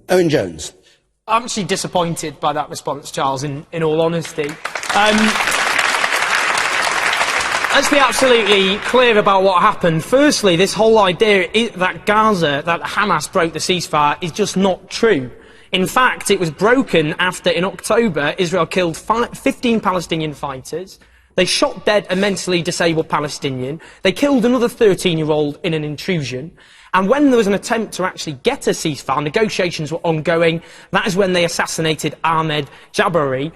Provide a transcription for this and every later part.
Owen Jones. I'm actually disappointed by that response, Charles, in all honesty. Let's be absolutely clear about what happened. Firstly, this whole idea that Gaza, that Hamas broke the ceasefire, is just not true. In fact, it was broken after, in October, Israel killed 15 Palestinian fighters. They shot dead a mentally disabled Palestinian. They killed another 13-year-old in an intrusion. And when there was an attempt to actually get a ceasefire, negotiations were ongoing. That is when they assassinated Ahmed Jabari,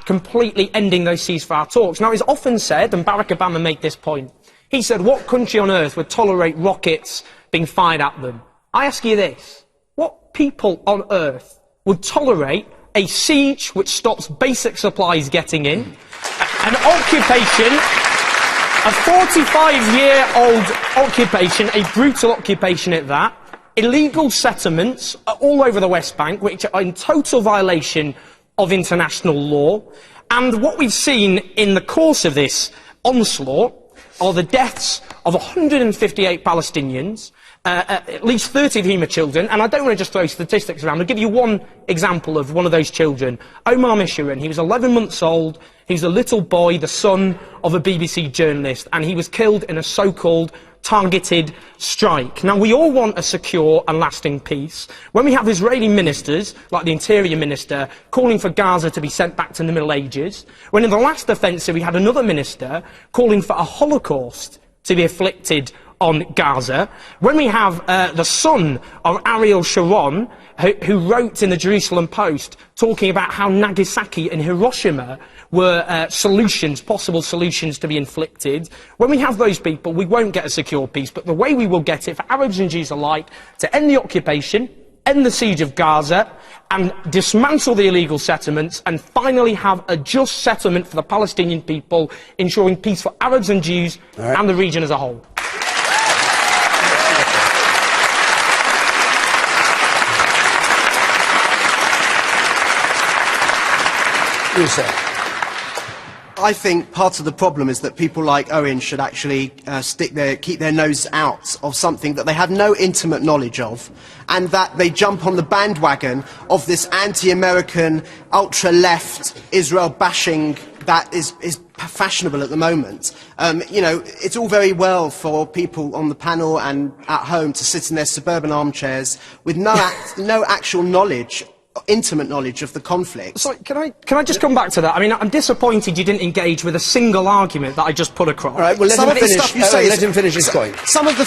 completely ending those ceasefire talks. Now, it's often said, and Barack Obama made this point, he said, what country on earth would tolerate rockets being fired at them? I ask you this, what people on earth would tolerate a siege which stops basic supplies getting in, an occupation, a 45-year-old occupation, a brutal occupation at that, illegal settlements all over the West Bank, which are in total violation of international law, and what we've seen in the course of this onslaught are the deaths of 158 Palestinians, at least 30 of whom are children, and I don't want to just throw statistics around. I'll give you one example of one of those children. Omar Mishurin, he was 11 months old, he was a little boy, the son of a BBC journalist, and he was killed in a so-called targeted strike. Now, we all want a secure and lasting peace. When we have Israeli ministers, like the Interior Minister, calling for Gaza to be sent back to the Middle Ages, when in the last offensive we had another minister calling for a Holocaust to be inflicted on Gaza, when we have the son of Ariel Sharon, who wrote in the Jerusalem Post talking about how Nagasaki and Hiroshima were possible solutions to be inflicted. When we have those people, we won't get a secure peace, but the way we will get it for Arabs and Jews alike, to end the occupation, end the siege of Gaza, and dismantle the illegal settlements, and finally have a just settlement for the Palestinian people, ensuring peace for Arabs and Jews and the region as a whole. You say. I think part of the problem is that people like Owen should actually keep their nose out of something that they have no intimate knowledge of, and that they jump on the bandwagon of this anti-American, ultra-left Israel bashing that is fashionable at the moment. You know, it's all very well for people on the panel and at home to sit in their suburban armchairs with no actual knowledge, intimate knowledge of the conflict. Sorry, can I just come back to that? I mean, I'm disappointed you didn't engage with a single argument that I just put across. All right, well, let him finish his point. Some of the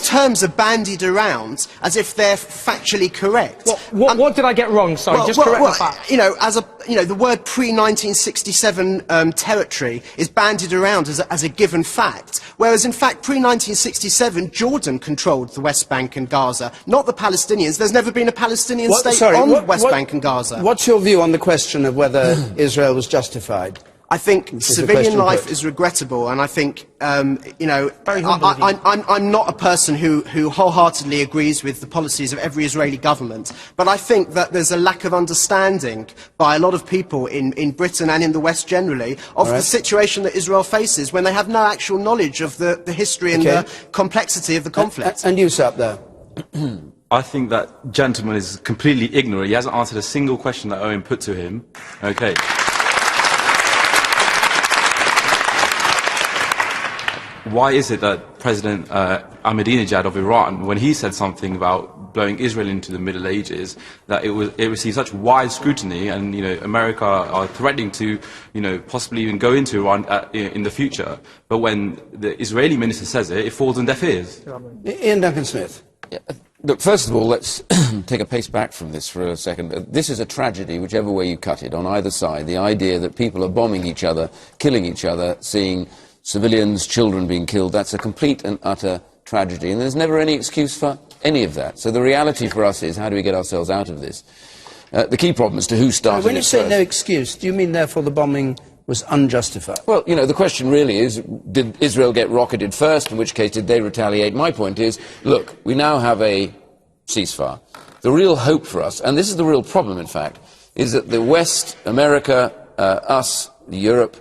terms are bandied around as if they're factually correct. What did I get wrong? Sorry, just correct the fact. You know, the word pre-1967 territory is bandied around as a given fact, whereas in fact pre-1967 Jordan controlled the West Bank and Gaza, not the Palestinians. There's never been a Palestinian state on the West Bank and Gaza. What's your view on the question of whether Israel was justified? I think civilian life is regrettable, and I think, you know, I'm not a person who wholeheartedly agrees with the policies of every Israeli government, but I think that there's a lack of understanding by a lot of people in Britain and in the West generally of the situation that Israel faces when they have no actual knowledge of the history and the complexity of the conflict. And you sat up there. I think that gentleman is completely ignorant. He hasn't answered a single question that Owen put to him. Okay. Why is it that President Ahmadinejad of Iran, when he said something about blowing Israel into the Middle Ages, that it received such wide scrutiny, and America are threatening to possibly even go into Iran in the future, but when the Israeli minister says it, it falls on deaf ears? Ian Duncan Smith. Yeah. Look, first of all, let's take a pace back from this for a second. This is a tragedy, whichever way you cut it, on either side. The idea that people are bombing each other, killing each other, seeing civilians, children being killed, that's a complete and utter tragedy. And there's never any excuse for any of that. So the reality for us is, how do we get ourselves out of this? The key problem is to who started it. When you say no excuse, do you mean, therefore, the bombing was unjustified? Well, the question really is, did Israel get rocketed first, in which case did they retaliate? My point is, look, we now have a ceasefire. The real hope for us, and this is the real problem, in fact, is that the West, America, us, Europe,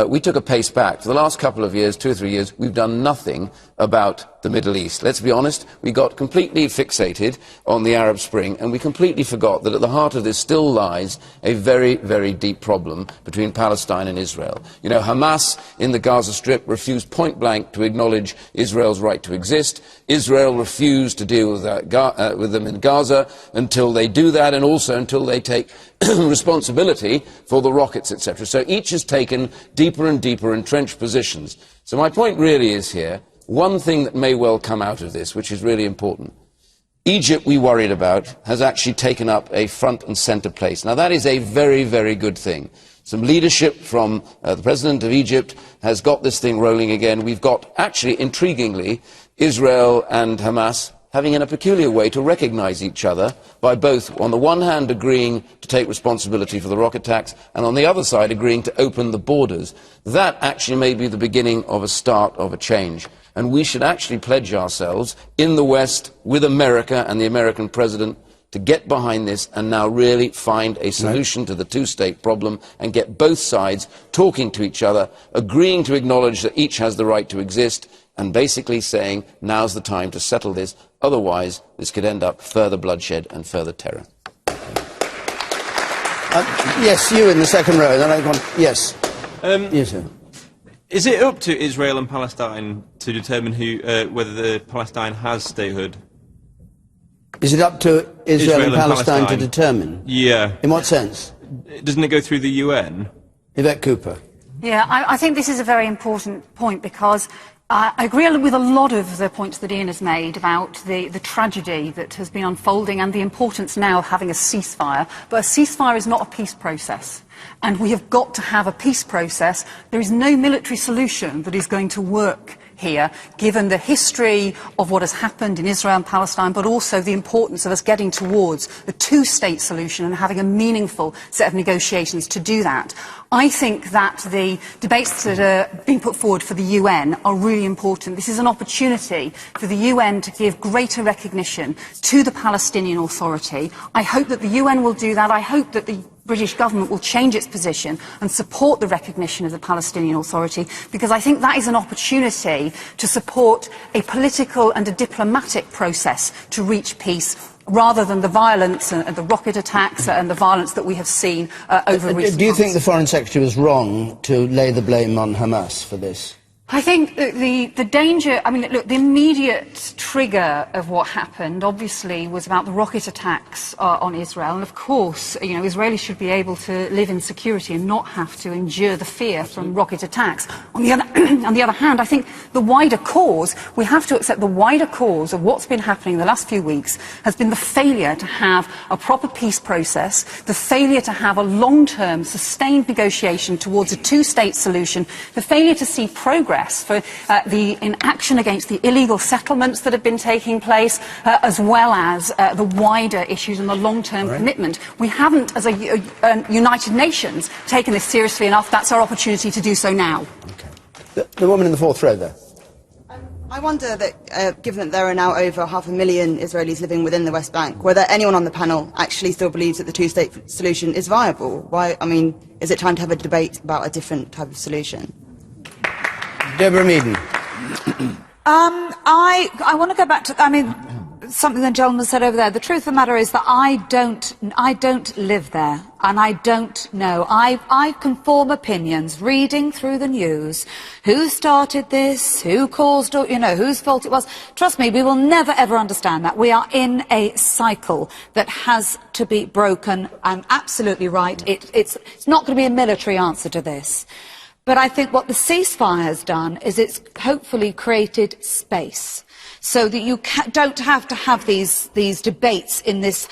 we took a pace back. For the last couple of years, 2 or 3 years, we've done nothing about the Middle East. Let's be honest, we got completely fixated on the Arab Spring, and we completely forgot that at the heart of this still lies a very, very deep problem between Palestine and Israel. You know, Hamas in the Gaza Strip refused point blank to acknowledge Israel's right to exist. Israel refused to deal with them in Gaza until they do that, and also until they take responsibility for the rockets, etc. So each has taken deeper and deeper entrenched positions. So my point really is here, one thing that may well come out of this, which is really important. Egypt, we worried about, has actually taken up a front and centre place. Now that is a very, very good thing. Some leadership from the President of Egypt has got this thing rolling again. We've got, actually, intriguingly, Israel and Hamas having in a peculiar way to recognise each other by both, on the one hand, agreeing to take responsibility for the rocket attacks, and on the other side, agreeing to open the borders. That actually may be the beginning of a start of a change. And we should actually pledge ourselves in the West, with America and the American President, to get behind this and now really find a solution to the two-state problem and get both sides talking to each other, agreeing to acknowledge that each has the right to exist, and basically saying, now's the time to settle this, otherwise this could end up further bloodshed and further terror. Yes, you in the second row. Then yes. Yes, sir. Is it up to Israel and Palestine to determine whether the Palestine has statehood? Is it up to Israel and Palestine to determine? Yeah. In what sense? Doesn't it go through the UN? Yvette Cooper. Yeah, I think this is a very important point, because I agree with a lot of the points that Ian has made about the tragedy that has been unfolding and the importance now of having a ceasefire. But a ceasefire is not a peace process. And we have got to have a peace process. There is no military solution that is going to work here, given the history of what has happened in Israel and Palestine, but also the importance of us getting towards a two-state solution and having a meaningful set of negotiations to do that. I think that the debates that are being put forward for the UN are really important. This is an opportunity for the UN to give greater recognition to the Palestinian Authority. I hope that the UN will do that. I hope that the British government will change its position and support the recognition of the Palestinian Authority, because I think that is an opportunity to support a political and a diplomatic process to reach peace, rather than the violence and the rocket attacks and the violence that we have seen over recent months. Do you think the Foreign Secretary was wrong to lay the blame on Hamas for this? I think the danger, I mean, look, the immediate trigger of what happened, obviously, was about the rocket attacks on Israel. And, of course, you know, Israelis should be able to live in security and not have to endure the fear from rocket attacks. On the other hand, I think the wider cause, we have to accept the wider cause of what's been happening the last few weeks has been the failure to have a proper peace process, the failure to have a long-term, sustained negotiation towards a two-state solution, the failure to see progress for the inaction against the illegal settlements that have been taking place, as well as the wider issues and the long-term commitment. We haven't, as a United Nations, taken this seriously enough. That's our opportunity to do so now. Okay. The woman in the fourth row there. I wonder that, given that there are now over 500,000 Israelis living within the West Bank, whether anyone on the panel actually still believes that the two-state solution is viable. Why? I mean, is it time to have a debate about a different type of solution? Deborah Meaden. I want to go back to, I mean, something the gentleman said over there. The truth of the matter is that I don't live there, and I don't know. I can form opinions reading through the news. Who started this? Who caused it? You know, whose fault it was? Trust me, we will never ever understand that. We are in a cycle that has to be broken. I'm absolutely right. It's not going to be a military answer to this. But I think what the ceasefire has done is it's hopefully created space so that you don't have to have these debates in this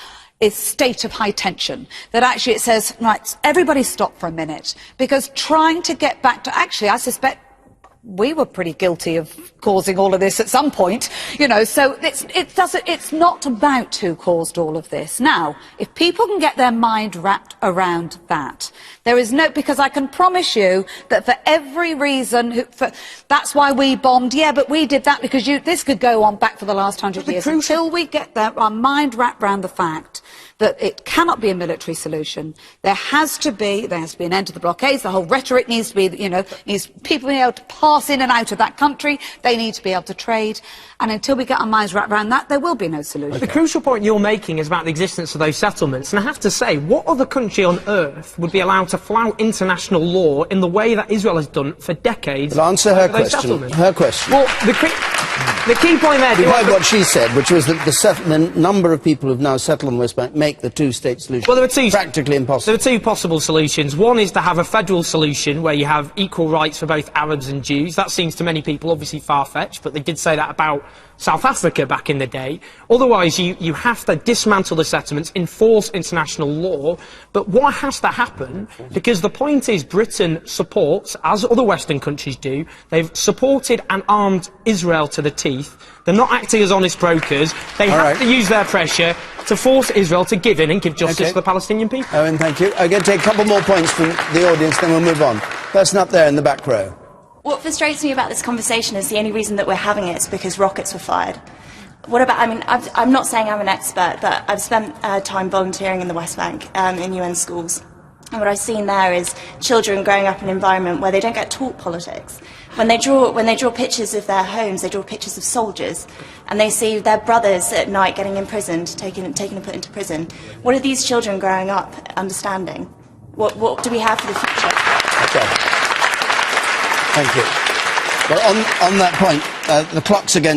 state of high tension. That actually it says, right, everybody stop for a minute, because trying to get back to, actually, I suspect we were pretty guilty of causing all of this at some point, you know, so it's not about who caused all of this. Now, if people can get their mind wrapped around that, there is no, because I can promise you that for every reason, that's why we bombed, yeah, but we did that because this could go on back for the last 100 years. Until we get our mind wrapped around the fact that it cannot be a military solution. There has to be an end to the blockades. The whole rhetoric needs to be, needs people being able to pass in and out of that country. They need to be able to trade. And until we get our minds wrapped around that, there will be no solution. The crucial point you're making is about the existence of those settlements. And I have to say, what other country on earth would be allowed to flout international law in the way that Israel has done for decades? But answer her those question. settlements? Her question. Well, the key point there... You heard what she said, which was that the number of people who've now settled on the West Bank make the two-state solution practically impossible. There are two possible solutions. One is to have a federal solution where you have equal rights for both Arabs and Jews. That seems to many people obviously far-fetched, but they did say that about South Africa back in the day. Otherwise, you have to dismantle the settlements, enforce international law. But what has to happen, because the point is Britain supports, as other Western countries do, they've supported and armed Israel to the teeth. They're not acting as honest brokers. They have to use their pressure to force Israel to give in and give justice to the Palestinian people. Owen, thank you. I'm going to take a couple more points from the audience, then we'll move on. Person up there in the back row. What frustrates me about this conversation is the only reason that we're having it is because rockets were fired. What about, I mean, I'm not saying I'm an expert, but I've spent time volunteering in the West Bank, in UN schools. And what I've seen there is children growing up in an environment where they don't get taught politics. When they draw pictures of their homes, they draw pictures of soldiers, and they see their brothers at night getting imprisoned, taken and put into prison. What are these children growing up understanding? What do we have for the future? Okay. Thank you. Well, on that point, the clock's against